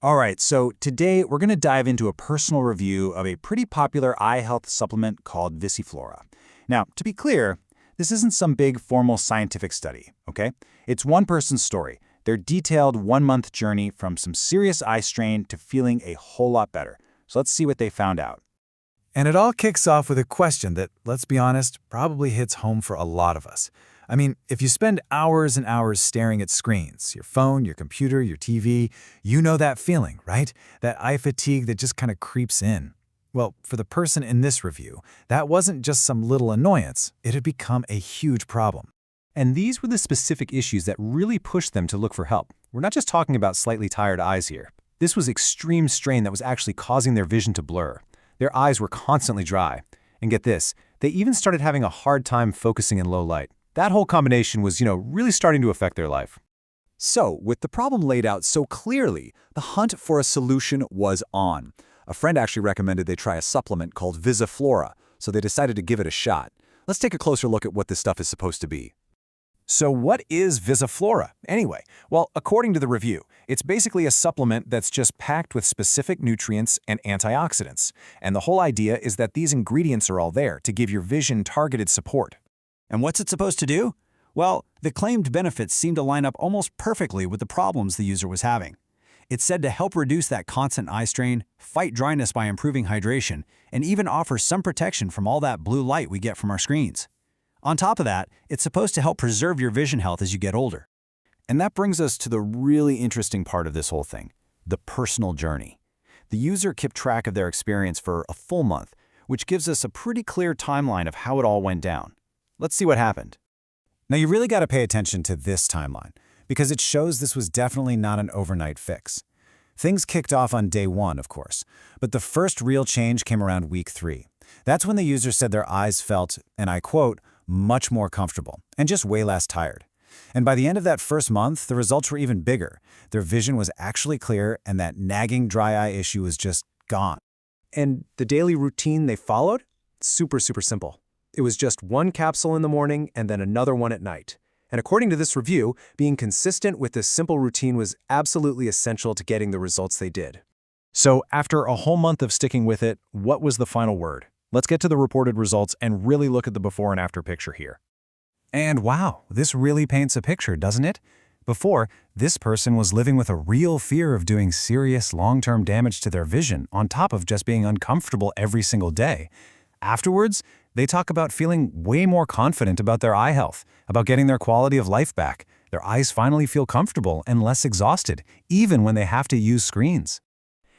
All right, so today we're going to dive into a personal review of a pretty popular eye health supplement called VisiFlora. Now, to be clear, this isn't some big formal scientific study, okay? It's one person's story, their detailed one-month journey from some serious eye strain to feeling a whole lot better. So let's see what they found out. And it all kicks off with a question that, let's be honest, probably hits home for a lot of us. I mean, if you spend hours and hours staring at screens, your phone, your computer, your TV, you know that feeling, right? That eye fatigue that just kind of creeps in. Well, for the person in this review, that wasn't just some little annoyance. It had become a huge problem. And these were the specific issues that really pushed them to look for help. We're not just talking about slightly tired eyes here. This was extreme strain that was actually causing their vision to blur. Their eyes were constantly dry. And get this, they even started having a hard time focusing in low light. That whole combination was, really starting to affect their life. So, with the problem laid out so clearly, the hunt for a solution was on. A friend actually recommended they try a supplement called VisiFlora, so they decided to give it a shot. Let's take a closer look at what this stuff is supposed to be. So what is VisiFlora, anyway? Well, according to the review, it's basically a supplement that's just packed with specific nutrients and antioxidants. And the whole idea is that these ingredients are all there to give your vision targeted support. And what's it supposed to do? Well, the claimed benefits seem to line up almost perfectly with the problems the user was having. It's said to help reduce that constant eye strain, fight dryness by improving hydration, and even offer some protection from all that blue light we get from our screens. On top of that, it's supposed to help preserve your vision health as you get older. And that brings us to the really interesting part of this whole thing, the personal journey. The user kept track of their experience for a full month, which gives us a pretty clear timeline of how it all went down. Let's see what happened. Now, you really got to pay attention to this timeline, because it shows this was definitely not an overnight fix. Things kicked off on day 1, of course, but the first real change came around week 3. That's when the user said their eyes felt, and I quote, much more comfortable and just way less tired. And by the end of that first month, the results were even bigger. Their vision was actually clear, and that nagging dry eye issue was just gone. And the daily routine they followed? Super simple. It was just one capsule in the morning and then another one at night. And according to this review, being consistent with this simple routine was absolutely essential to getting the results they did. So after a whole month of sticking with it, what was the final word? Let's get to the reported results and really look at the before and after picture here. And wow, this really paints a picture, doesn't it? Before, this person was living with a real fear of doing serious long-term damage to their vision on top of just being uncomfortable every single day. Afterwards, they talk about feeling way more confident about their eye health, about getting their quality of life back. Their eyes finally feel comfortable and less exhausted, even when they have to use screens.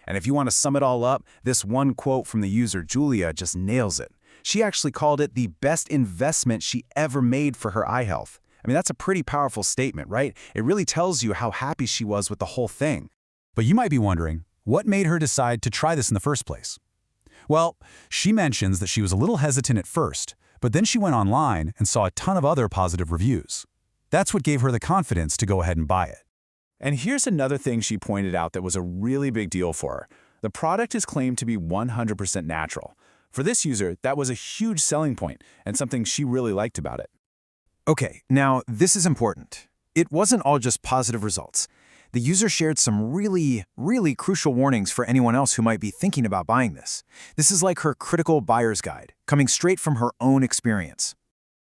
And if you want to sum it all up, this one quote from the user, Julia, just nails it. She actually called it the best investment she ever made for her eye health. I mean, that's a pretty powerful statement, right? It really tells you how happy she was with the whole thing. But you might be wondering, what made her decide to try this in the first place? Well, she mentions that she was a little hesitant at first, but then she went online and saw a ton of other positive reviews. That's what gave her the confidence to go ahead and buy it. And here's another thing she pointed out that was a really big deal for her. The product is claimed to be 100% natural. For this user, that was a huge selling point and something she really liked about it. Okay, now this is important. It wasn't all just positive results. The user shared some really crucial warnings for anyone else who might be thinking about buying this. This is like her critical buyer's guide, coming straight from her own experience.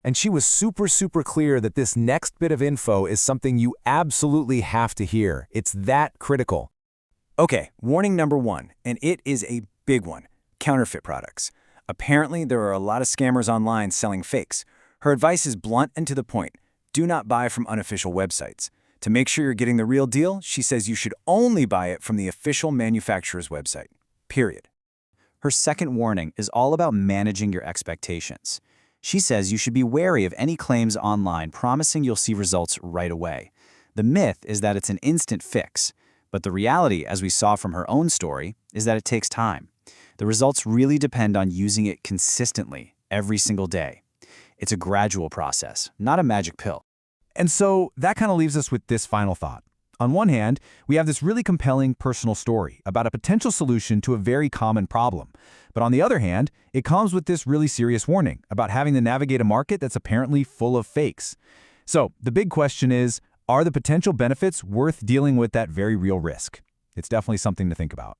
And she was super clear that this next bit of info is something you absolutely have to hear. It's that critical. Okay, warning number 1, and it is a big one. Counterfeit products. Apparently, there are a lot of scammers online selling fakes. Her advice is blunt and to the point. Do not buy from unofficial websites. To make sure you're getting the real deal, she says you should only buy it from the official manufacturer's website. Period. Her second warning is all about managing your expectations. She says you should be wary of any claims online promising you'll see results right away. The myth is that it's an instant fix, but the reality, as we saw from her own story, is that it takes time. The results really depend on using it consistently, every single day. It's a gradual process, not a magic pill. And so that kind of leaves us with this final thought. On one hand, we have this really compelling personal story about a potential solution to a very common problem. But on the other hand, it comes with this really serious warning about having to navigate a market that's apparently full of fakes. So the big question is, are the potential benefits worth dealing with that very real risk? It's definitely something to think about.